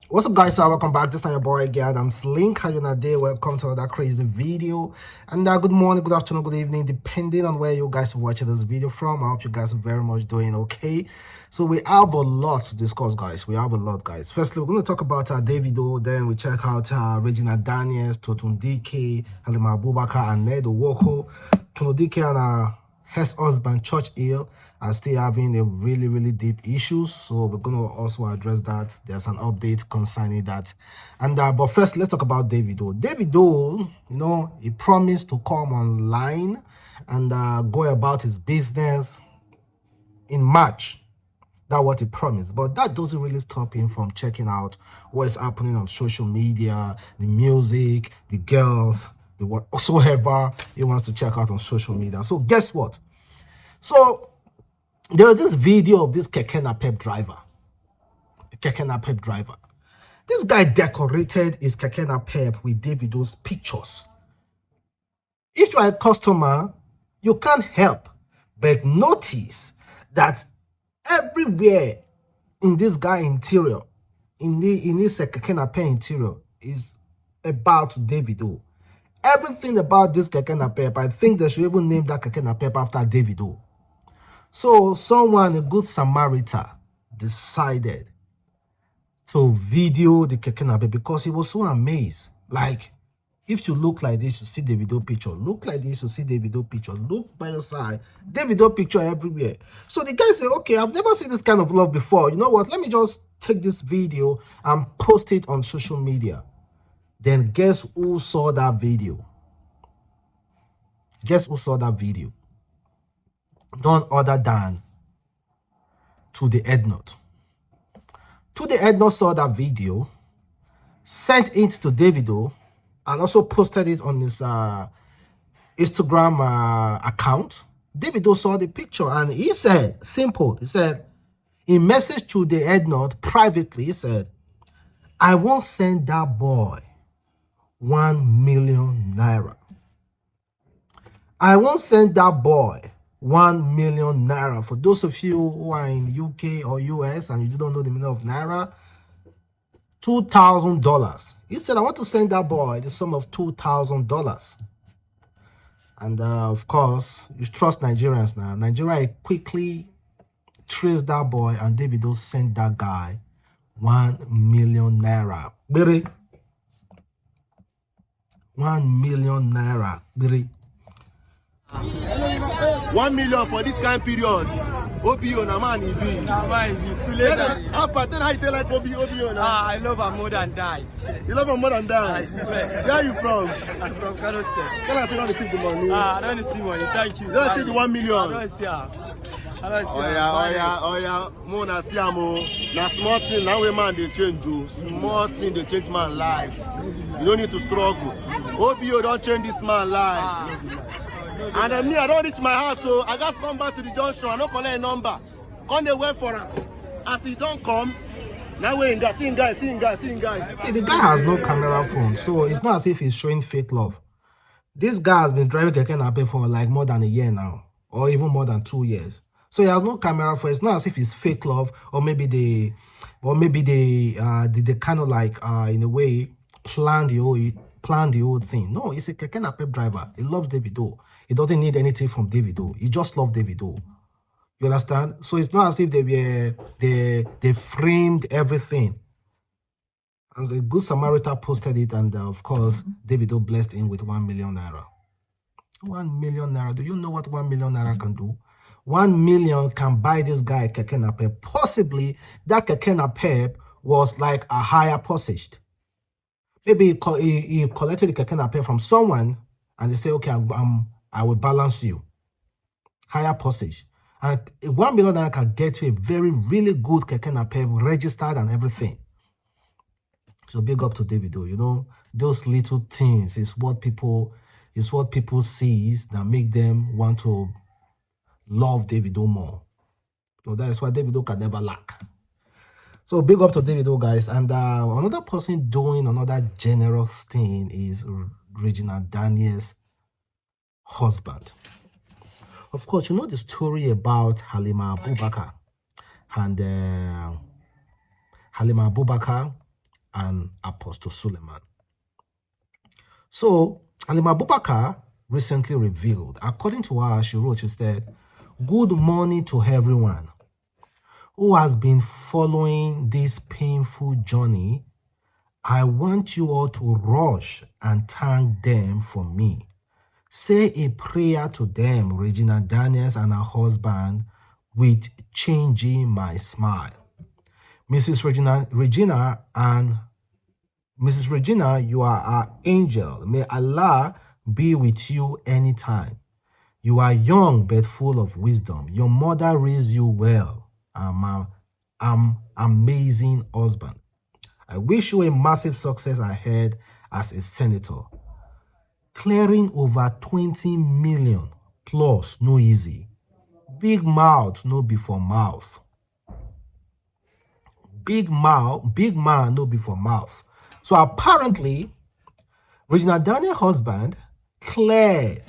What's up, guys? Welcome back. This is your boy Adamslink. How you doing today? Welcome to another crazy video. And good morning, good afternoon, good evening, depending on where you guys are watching this video from. I hope you guys are very much doing okay. So we have a lot to discuss, guys. We have a lot, guys. Firstly, we're going to talk about Davido. Then we check out Regina Daniels, Tonto Dikeh, Halima and Ned Tonto Dikeh and his husband Churchill are still having a really deep issues, so we're going to also address that. There's an update concerning that. And but first, let's talk about Davido. He promised to come online and go about his business in March. That's what he promised, but that doesn't really stop him from checking out what is happening on social media, the music, the girls, the whatsoever he wants to check out on social media. So guess what? So there was this video of this Keke driver. This guy decorated his Keke with Davido's pictures. If you are a customer, you can't help but notice that everywhere in this guy interior, in this Keke interior, is about Davido. Everything about this Keke, I think they should even name that Keke after Davido. So someone, a good Samaritan, decided to video the Keke because he was so amazed. Like, if you look like this, you see Davido picture. Look like this, you see Davido picture. Look by your side, Davido picture everywhere. So the guy said, okay, I've never seen this kind of love before. You know what? Let me just take this video and post it on social media. Then guess who saw that video? Guess who saw that video? None other than To the Head Nut. To the Head Nut saw that video, sent it to Davido, and also posted it on his Instagram account. Davido saw the picture and he said, simple, he said, in message to the Head Nut privately, he said, I won't send that boy 1 million naira. I won't send that boy 1 million naira. For those of you who are in UK or US and you don't know the meaning of naira, $2,000. He said, I want to send that boy the sum of $2,000. And of course, you trust Nigerians now. Nigeria quickly traced that boy, and Davido sent that guy 1 million naira. 1 million naira. 1 million for this kind period. OBO na man he be. Na man he be. Too late. After tell how you tell like OBO now. I love her more than die. You love her more than that. I swear. Where are you from? I'm from Kano State. Tell her to not receive the money. I don't see money. Thank you. You don't take the 1 million. I don't see her. Oh yeah. Mo na see am o. Na small thing now we man dey change o. Small thing dey change man life. You don't need to struggle. OBO don't change this man life. And me, I don't reach my house, so I just come back to the junction. I don't collect a number. Come dey wait for him. As he don't come, now we ain't got seeing guys. See, the guy has no camera phone, so it's not as if he's showing fake love. This guy has been driving Keke for like more than a year now, or even more than 2 years. So he has no camera phone. It's not as if it's fake love, or maybe they kind of like in a way plan the whole thing. No, he's a Keke driver. He loves Davido. He doesn't need anything from Davido. He just loves Davido. You understand? So it's not as if they framed everything. And the Good Samaritan posted it, and of course, Davido blessed him with 1 million naira. 1 million naira. Do you know what 1 million naira can do? 1 million can buy this guy a Keke. Possibly that Keke was like a higher postage. Maybe he collected the Keke from someone, and they say, okay, I will balance you. Higher postage. And 1 million naira can get you a really good Keke registered and everything. So big up to Davido. You know, those little things is what people sees that make them want to love Davido more. So that is why Davido can never lack. So big up to Davido, guys. And another person doing another generous thing is Regina Daniels' husband. Of course, you know the story about Halima and Halima Abubakar and Apostle Suleiman. So Halima Abubakar recently revealed, according to her, she wrote, she said, "Good morning to everyone who has been following this painful journey. I want you all to rush and thank them for me. Say a prayer to them, Regina Daniels and her husband, with changing my smile. Mrs. Regina, you are our angel. May Allah be with you anytime. You are young but full of wisdom. Your mother raised you well. I'm amazing husband. I wish you a massive success ahead as a senator. Clearing over 20 million plus, no easy. Big mouth, no be for mouth. Big man, no be for mouth." So apparently, Regina Daniel's husband cleared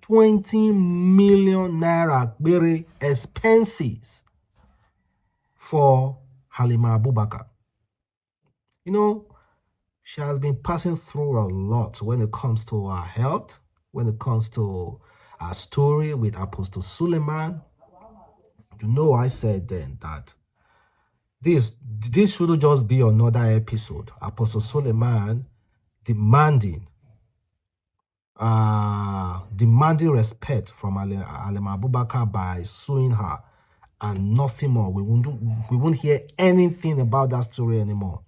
20 million naira very expenses for Halima Abubakar. You know, she has been passing through a lot when it comes to her health, when it comes to her story with Apostle Suleiman. You know, I said then that this shouldn't just be another episode. Apostle Suleiman demanding respect from Halima Abubakar by suing her, and nothing more. We won't hear anything about that story anymore.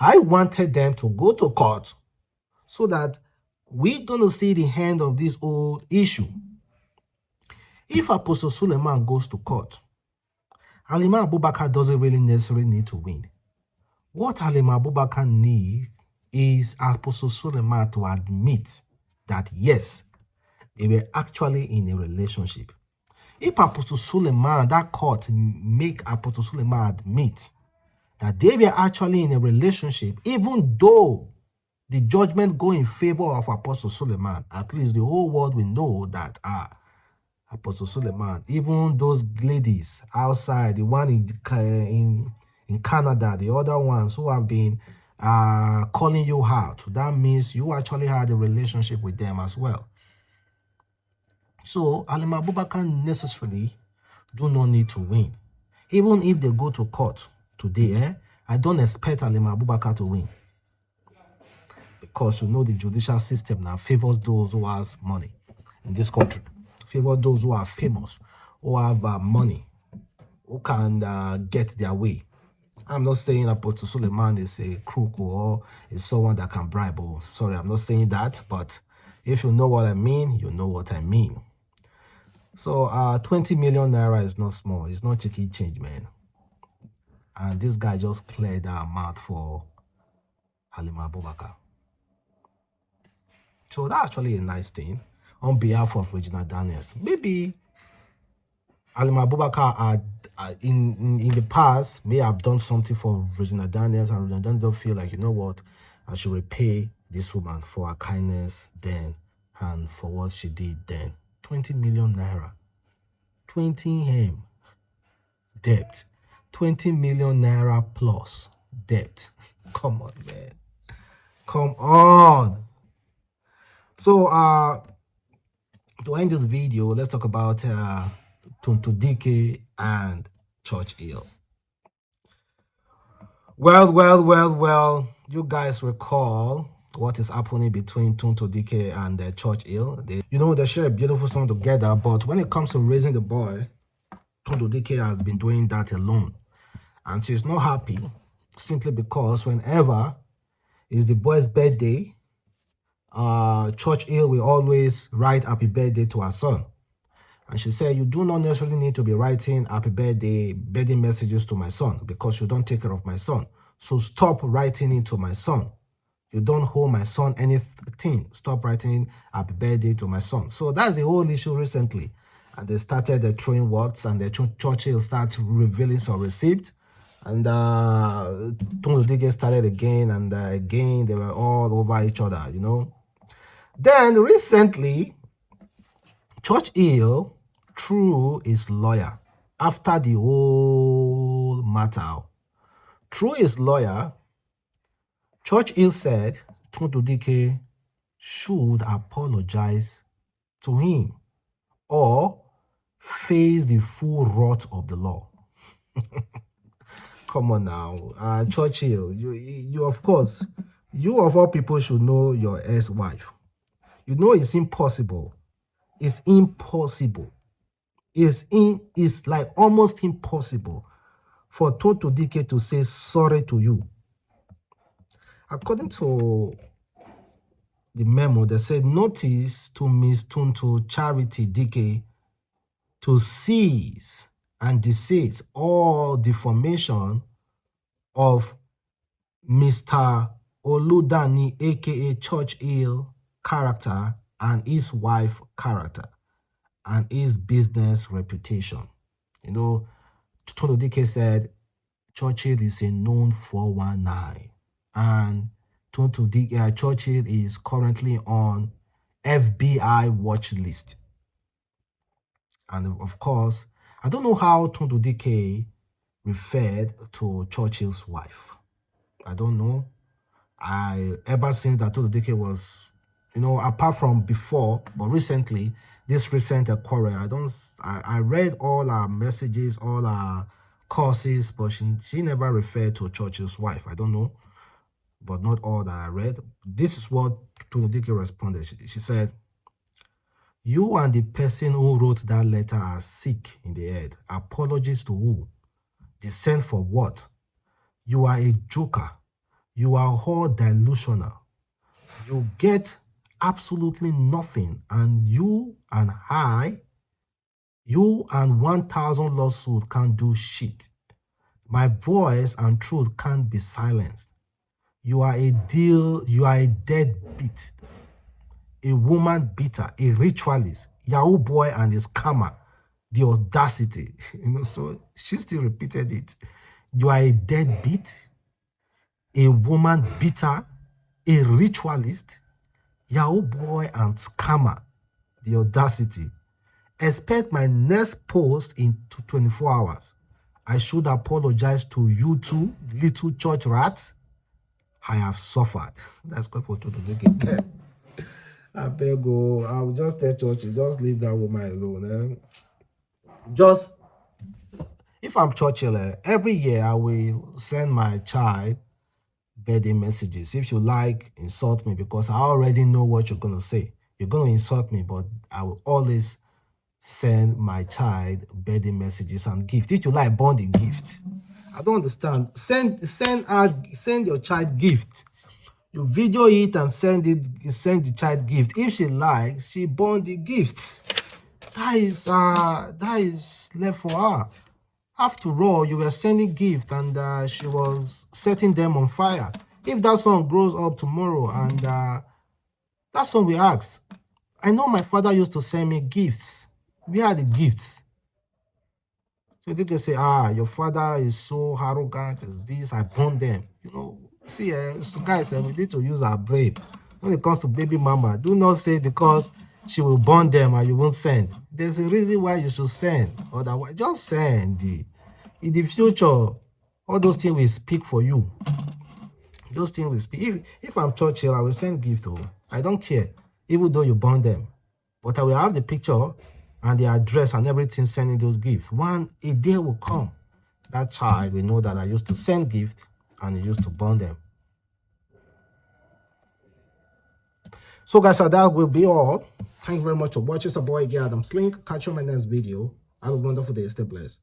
I wanted them to go to court so that we're going to see the end of this old issue. If Apostle Suleiman goes to court, Halima Abubakar doesn't really necessarily need to win. What Halima Abubakar needs is Apostle Suleiman to admit that yes, they were actually in a relationship. If Apostle Suleiman, that court make Apostle Suleiman admit that they were actually in a relationship, even though the judgment go in favor of Apostle Suleiman, at least the whole world will know that Apostle Suleiman, even those ladies outside, the one in Canada, the other ones who have been calling you out, that means you actually had a relationship with them as well. So Halima Abubakar necessarily do not need to win. Even if they go to court today, I don't expect Halima Abubakar to win. Because you know the judicial system now favors those who has money in this country. Favor those who are famous, who have money, who can get their way. I'm not saying Apostle Suleiman is a crook or is someone that can bribe. Oh, sorry, I'm not saying that. But if you know what I mean, you know what I mean. So 20 million naira is not small. It's not cheeky change, man. And this guy just cleared our mouth for Halima Abubakar. So that's actually a nice thing on behalf of Regina Daniels. Maybe Halima Abubakar had, in the past, may have done something for Regina Daniels, and Regina Daniels don't feel like, you know what, I should repay this woman for her kindness then and for what she did then. 20 million naira. 20 M debt. 20 million naira plus debt. Come on, man. Come on. So, to end this video, let's talk about Tonto Dikeh and Churchill. Well, you guys recall what is happening between Tonto Dikeh and Churchill. They share a beautiful song together, but when it comes to raising the boy, Tonto Dikeh has been doing that alone. And she's not happy simply because whenever it's the boy's birthday, Churchill will always write happy birthday to her son. And she said, you do not necessarily need to be writing happy birthday messages to my son because you don't take care of my son. So stop writing it to my son. You don't owe my son anything. Stop writing happy birthday to my son. So that's the whole issue recently. And they started throwing words, and the Churchill started revealing some receipts. And Tonto Dikeh started again, and again they were all over each other, you know. Then recently, Churchill through his lawyer after the whole matter. Through his lawyer, Churchill said Tonto Dikeh should apologize to him or face the full wrath of the law. Come on now, Churchill, you of course, you of all people should know your ex-wife. You know it's impossible. It's impossible. It's like almost impossible for Tonto Dikeh to say sorry to you. According to the memo, they said notice to Miss Tonto Charity Dikeh to cease and desist all defamation of Mr. Oludani, aka Churchill character and his wife character and his business reputation. You know, Tonto Dikeh said Churchill is a known 419 and Churchill is currently on FBI watch list. And of course, I don't know how Tonto Dikeh referred to Churchill's wife. I don't know. Ever since that Tonto Dikeh was, apart from before, but recently, this recent quarrel, I read all our messages, all our courses, but she never referred to Churchill's wife. I don't know, but not all that I read. This is what Tonto Dikeh responded. She said, "You and the person who wrote that letter are sick in the head. Apologies to who? Dissent for what? You are a joker. You are all delusional. You get absolutely nothing, and you and 1,000 lawsuits can't do shit. My voice and truth can't be silenced. You are a deadbeat, a woman beater, a ritualist, Yahoo boy and his scammer. The audacity." So she still repeated it. You are a deadbeat, a woman beater, a ritualist, Yahoo boy and scammer. The audacity. Expect my next post in 24 hours. I should apologize to you two little church rats. I have suffered. That's good for Tonto Dikeh. I beg you, I will just tell Churchill, just leave that woman alone. If I'm Churchill, every year I will send my child birthday messages. If you like, insult me because I already know what you're going to say. You're going to insult me, but I will always send my child birthday messages and gifts. If you like, burn the gift. I don't understand. Send your child gift. You video it and send the child gift. If she likes, she burn the gifts. That is left for her. After all, you were sending gifts and she was setting them on fire. If that son grows up tomorrow and that son will ask, I know my father used to send me gifts. Where are the gifts? So they can say, your father is so arrogant, is this, I burn them. See, so guys, we need to use our brain. When it comes to baby mama, do not say because she will burn them and you won't send. There's a reason why you should send. Otherwise, just send. In the future, all those things will speak for you. Those things will speak. If I'm Churchill, I will send gift. I don't care, even though you burn them. But I will have the picture and the address and everything sending those gifts. A day will come, that child will know that I used to send gifts and I used to burn them. So guys, so that will be all. Thank you very much for watching. It's a boy, Adamslink. Catch you on my next video. Have a wonderful day. Stay blessed.